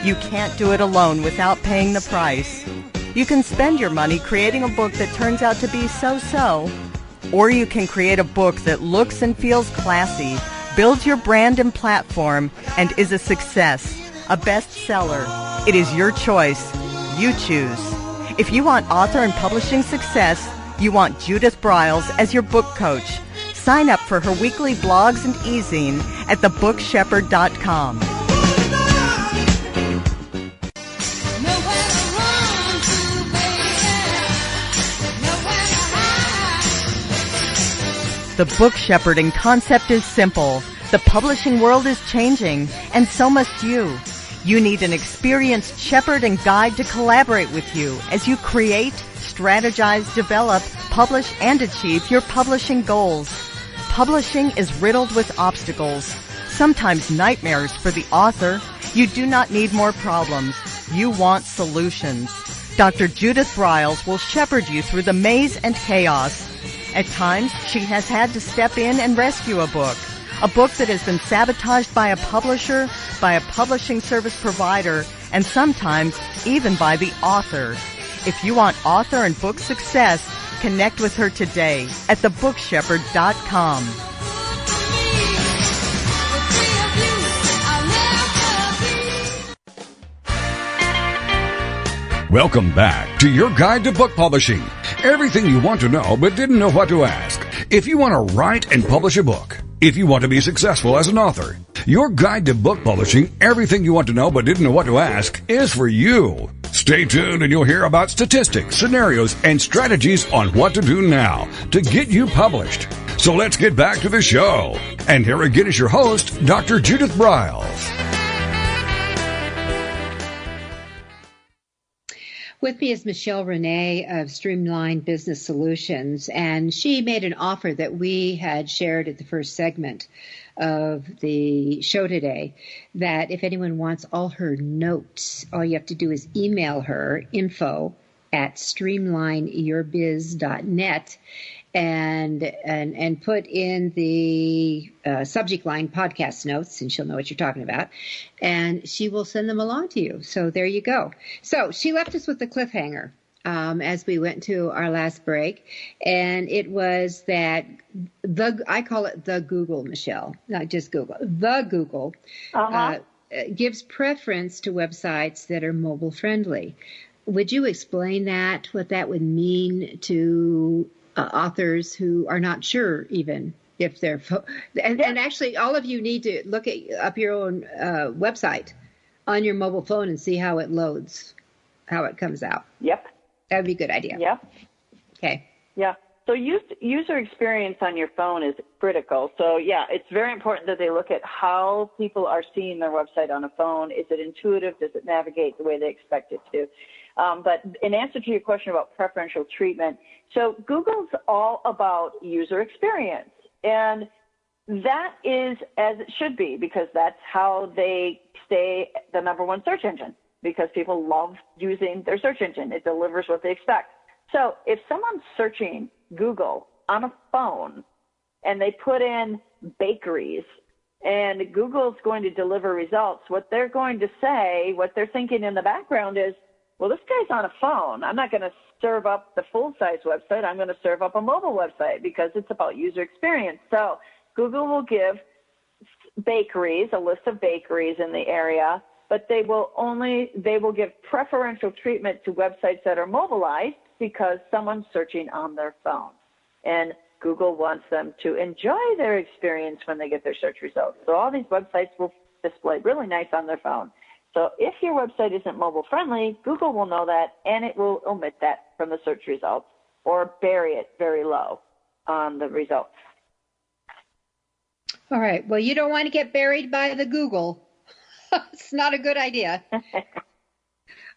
Speaker 4: You can't do it alone without paying the price. You can spend your money creating a book that turns out to be so-so, or you can create a book that looks and feels classy, builds your brand and platform, and is a success, a bestseller. It is your choice. You choose. If you want author and publishing success, you want Judith Briles as your book coach. Sign up for her weekly blogs and e-zine at thebookshepherd.com. The book shepherding concept is simple. The publishing world is changing, and so must you. You need an experienced shepherd and guide to collaborate with you as you create, strategize, develop, publish, and achieve your publishing goals. Publishing is riddled with obstacles, sometimes nightmares for the author. You do not need more problems. You want solutions. Dr. Judith Briles will shepherd you through the maze and chaos. At times, she has had to step in and rescue a book that has been sabotaged by a publisher, by a publishing service provider, and sometimes even by the author. If you want author and book success, connect with her today at thebookshepherd.com.
Speaker 1: Welcome back to your guide to book publishing. Everything you want to know but didn't know what to ask. If you want to write and publish a book, if you want to be successful as an author, your guide to book publishing, everything you want to know but didn't know what to ask, is for you. Stay tuned and you'll hear about statistics, scenarios, and strategies on what to do now to get you published. So let's get back to the show. And here again is your host, Dr. Judith Briles.
Speaker 2: With me is Michelle Renee of Streamline Business Solutions, and she made an offer that we had shared at the first segment of the show today, that if anyone wants all her notes, all you have to do is email her info@streamlineyourbiz.net and put in the subject line podcast notes, and she'll know what you're talking about, and she will send them along to you. So there you go. So she left us with the cliffhanger as we went to our last break, and it was that I call it the Google, Michelle, not just Google, the Google gives preference to websites that are mobile friendly. Would you explain that, what that would mean to authors who are not sure even if they're and actually all of you need to look up your own website on your mobile phone and see how it loads, how it comes out.
Speaker 3: Yep.
Speaker 2: That would be a good idea.
Speaker 3: Yep.
Speaker 2: Okay.
Speaker 3: Yeah. So user experience on your phone is critical. So yeah, it's very important that they look at how people are seeing their website on a phone. Is it intuitive? Does it navigate the way they expect it to? But in answer to your question about preferential treatment, so Google's all about user experience, and that is as it should be, because that's how they stay the number one search engine, because people love using their search engine. It delivers what they expect. So if someone's searching Google on a phone and they put in bakeries and Google's going to deliver results, what they're going to say, what they're thinking in the background is, well, this guy's on a phone. I'm not going to serve up the full-size website. I'm going to serve up a mobile website because it's about user experience. So Google will give bakeries, a list of bakeries in the area, but they will give preferential treatment to websites that are mobilized because someone's searching on their phone. And Google wants them to enjoy their experience when they get their search results. So all these websites will display really nice on their phone. So if your website isn't mobile friendly, Google will know that, and it will omit that from the search results or bury it very low on the results.
Speaker 2: All right. Well, you don't want to get buried by the Google. It's not a good idea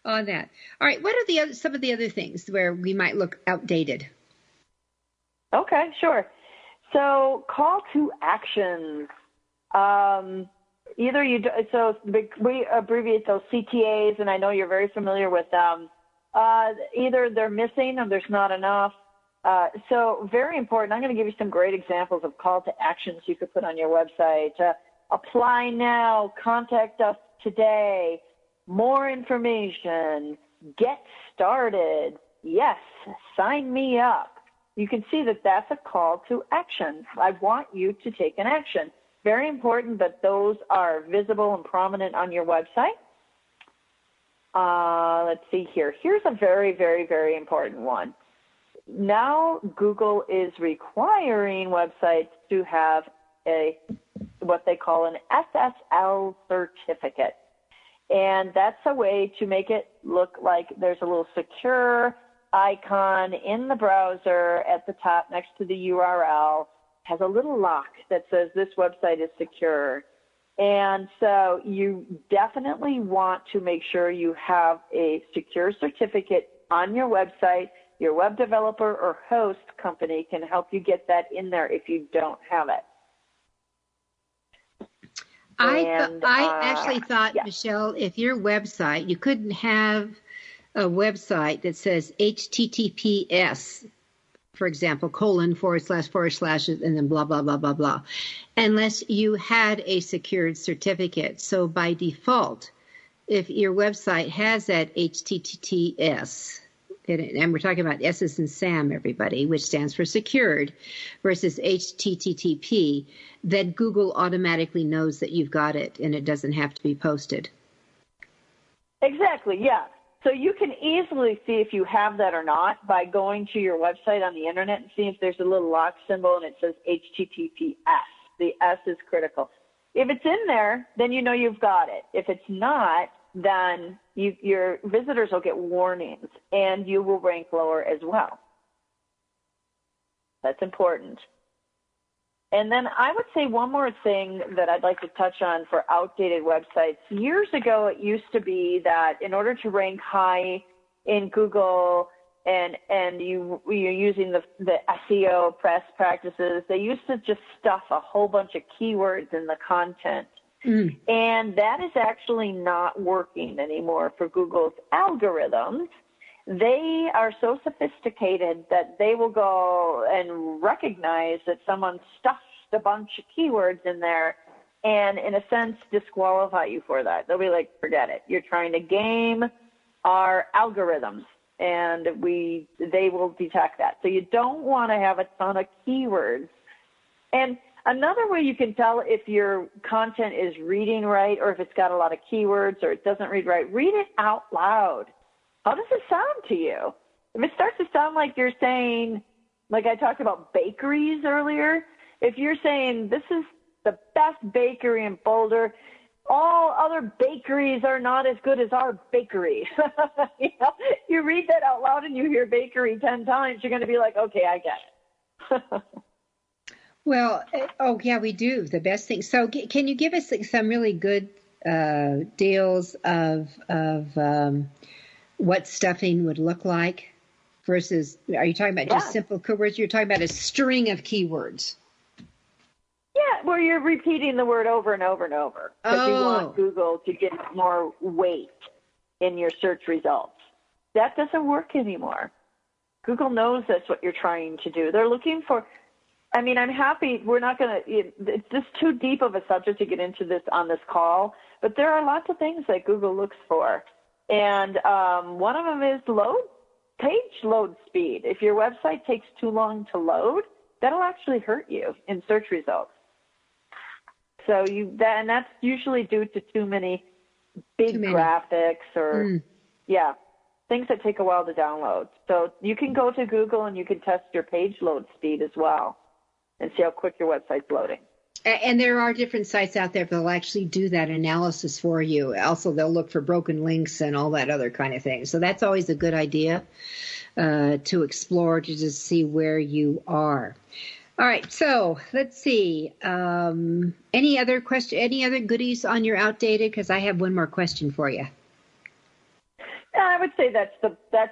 Speaker 2: on that. All right. What are some of the other things where we might look outdated?
Speaker 3: Okay, sure. So call to actions. We abbreviate those CTAs, and I know you're very familiar with them. Either they're missing or there's not enough. So very important. I'm going to give you some great examples of call to actions you could put on your website. Apply now, contact us today, more information, get started, yes, sign me up. You can see that that's a call to action. I want you to take an action. Very important that those are visible and prominent on your website. Let's see here. Here's a very, very, very important one. Now Google is requiring websites to have what they call an SSL certificate. And that's a way to make it look like there's a little secure icon in the browser at the top next to the URL, has a little lock that says this website is secure. And so you definitely want to make sure you have a secure certificate on your website. Your web developer or host company can help you get that in there if you don't have it.
Speaker 2: I actually thought,
Speaker 3: yeah.
Speaker 2: Michelle, if your website, you couldn't have a website that says HTTPS for example, colon, // and then blah, blah, blah, blah, blah, unless you had a secured certificate. So by default, if your website has that HTTPS, and we're talking about S's and SAM, everybody, which stands for secured, versus HTTP, then Google automatically knows that you've got it and it doesn't have to be posted.
Speaker 3: Exactly, yeah. So you can easily see if you have that or not by going to your website on the internet and seeing if there's a little lock symbol and it says HTTPS. The S is critical. If it's in there, then you know you've got it. If it's not, then your visitors will get warnings and you will rank lower as well. That's important. And then I would say one more thing that I'd like to touch on for outdated websites. Years ago, it used to be that in order to rank high in Google and you're using the SEO press practices, they used to just stuff a whole bunch of keywords in the content. And that is actually not working anymore for Google's algorithms. They are so sophisticated that they will go and recognize that someone stuffed a bunch of keywords in there and, in a sense, disqualify you for that. They'll be like, forget it. You're trying to game our algorithms, and they will detect that. So you don't want to have a ton of keywords. And another way you can tell if your content is reading right or if it's got a lot of keywords or it doesn't read right, read it out loud. How does it sound to you? If it starts to sound like you're saying, like I talked about bakeries earlier, if you're saying this is the best bakery in Boulder, all other bakeries are not as good as our bakery. You read that out loud and you hear bakery 10 times, you're going to be like, okay, I get it.
Speaker 2: Well, oh yeah, we do. The best thing. So can you give us some really good deals of what stuffing would look like versus, are you talking about just simple keywords? You're talking about a string of keywords.
Speaker 3: Yeah, where you're repeating the word over and over and over because you want Google to get more weight in your search results. That doesn't work anymore. Google knows that's what you're trying to do. They're looking for, I mean, I'm happy, we're not going to, it's just too deep of a subject to get into this on this call, but there are lots of things that Google looks for. And one of them is page load speed. If your website takes too long to load, that'll actually hurt you in search results. So and that's usually due to too many graphics or, things that take a while to download. So you can go to Google and you can test your page load speed as well and see how quick your website's loading.
Speaker 2: And there are different sites out there that will actually do that analysis for you. Also, they'll look for broken links and all that other kind of thing. So that's always a good idea to explore, to just see where you are. All right, so let's see. Any other goodies on your outdated? Because I have one more question for you.
Speaker 3: I would say that's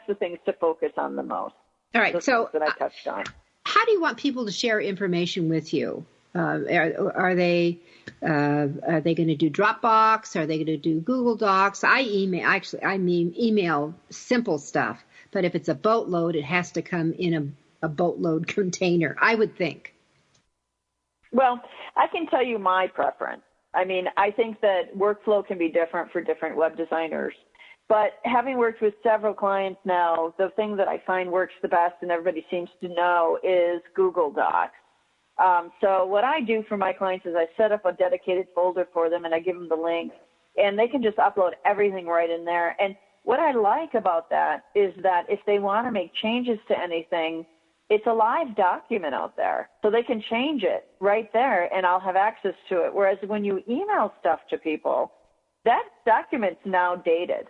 Speaker 3: the things to focus on the most.
Speaker 2: All right, so
Speaker 3: that I touched on.
Speaker 2: How do you want people to share information with you? Are they going to do Dropbox? Are they going to do Google Docs? I email simple stuff, but if it's a boatload, it has to come in a boatload container, I would think.
Speaker 3: Well, I can tell you my preference. I mean, I think that workflow can be different for different web designers. But having worked with several clients now, the thing that I find works the best and everybody seems to know is Google Docs. So what I do for my clients is I set up a dedicated folder for them and I give them the link and they can just upload everything right in there. And what I like about that is that if they want to make changes to anything, it's a live document out there. So they can change it right there and I'll have access to it. Whereas when you email stuff to people, that document's now dated.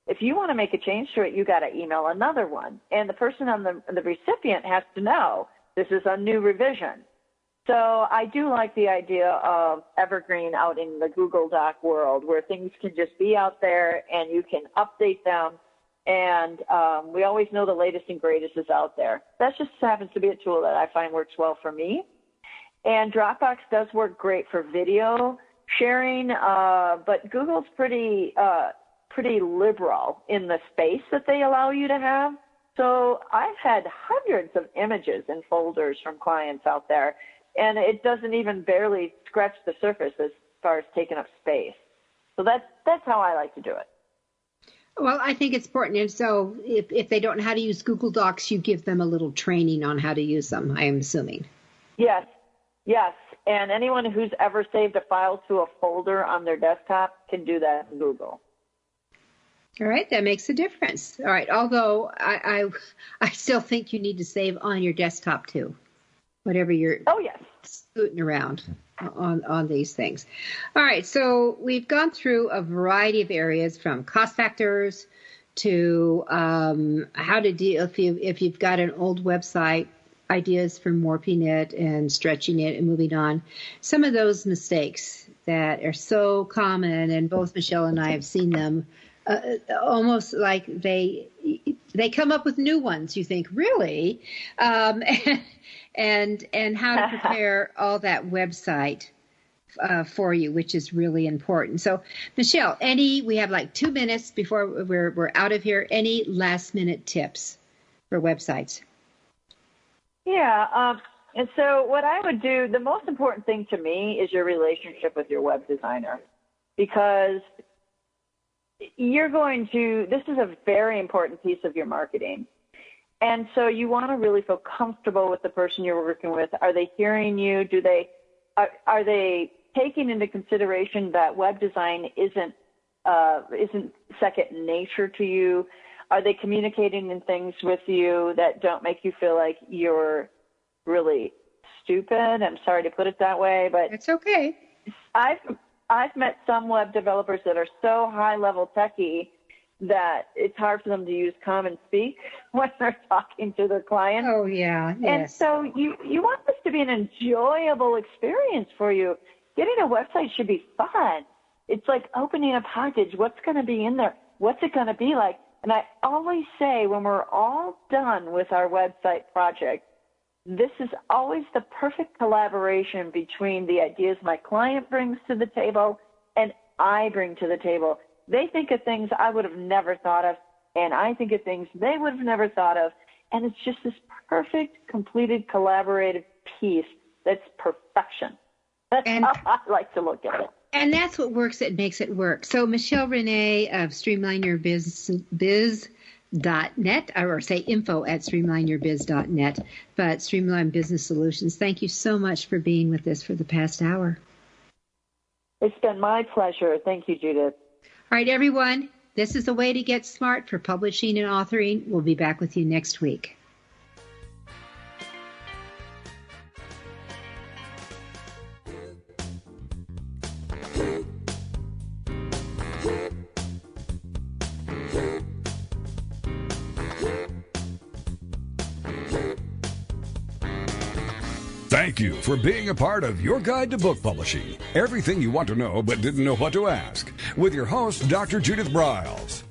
Speaker 3: If you want to make a change to it, you got to email another one. And the person on the recipient has to know this is a new revision. So I do like the idea of Evergreen out in the Google Doc world where things can just be out there and you can update them. And we always know the latest and greatest is out there. That just happens to be a tool that I find works well for me. And Dropbox does work great for video sharing, but Google's pretty liberal in the space that they allow you to have. So I've had hundreds of images in folders from clients out there, and it doesn't even barely scratch the surface as far as taking up space. So that's how I like to do it.
Speaker 2: Well, I think it's important. And so if they don't know how to use Google Docs, you give them a little training on how to use them, I am assuming.
Speaker 3: Yes. And anyone who's ever saved a file to a folder on their desktop can do that in Google.
Speaker 2: All right, that makes a difference. All right, although I still think you need to save on your desktop too, whatever you're scooting around on these things. All right, so we've gone through a variety of areas from cost factors to how to deal if you've got an old website, ideas for morphing it and stretching it and moving on. Some of those mistakes that are so common, and both Michelle and I have seen them, almost like they come up with new ones. You think, really? And how to prepare all that website for you, which is really important. So, Michelle, we have like 2 minutes before we're out of here. Any last minute tips for websites?
Speaker 3: Yeah. And so what I would do, the most important thing to me is your relationship with your web designer, because this is a very important piece of your marketing. And so you want to really feel comfortable with the person you're working with. Are they hearing you? Are they taking into consideration that web design isn't second nature to you? Are they communicating in things with you that don't make you feel like you're really stupid? I'm sorry to put it that way, but
Speaker 2: it's okay.
Speaker 3: I've met some web developers that are so high-level techie that it's hard for them to use common speak when they're talking to their clients.
Speaker 2: Oh, yeah. Yes.
Speaker 3: And so you want this to be an enjoyable experience for you. Getting a website should be fun. It's like opening a package. What's going to be in there? What's it going to be like? And I always say when we're all done with our website project, this is always the perfect collaboration between the ideas my client brings to the table and I bring to the table. They think of things I would have never thought of, and I think of things they would have never thought of. And it's just this perfect, completed, collaborative piece that's perfection. That's how I like to look at it.
Speaker 2: And that's what works. It makes it work. So Michelle Renee of StreamlineYourBiz.net, or say info@StreamlineYourBiz.net, but Streamline Business Solutions. Thank you so much for being with us for the past hour.
Speaker 3: It's been my pleasure. Thank you, Judith.
Speaker 2: All right, everyone. This is the way to get smart for publishing and authoring. We'll be back with you next week.
Speaker 1: Thank you for being a part of Your Guide to Book Publishing. Everything you want to know but didn't know what to ask. With your host, Dr. Judith Briles.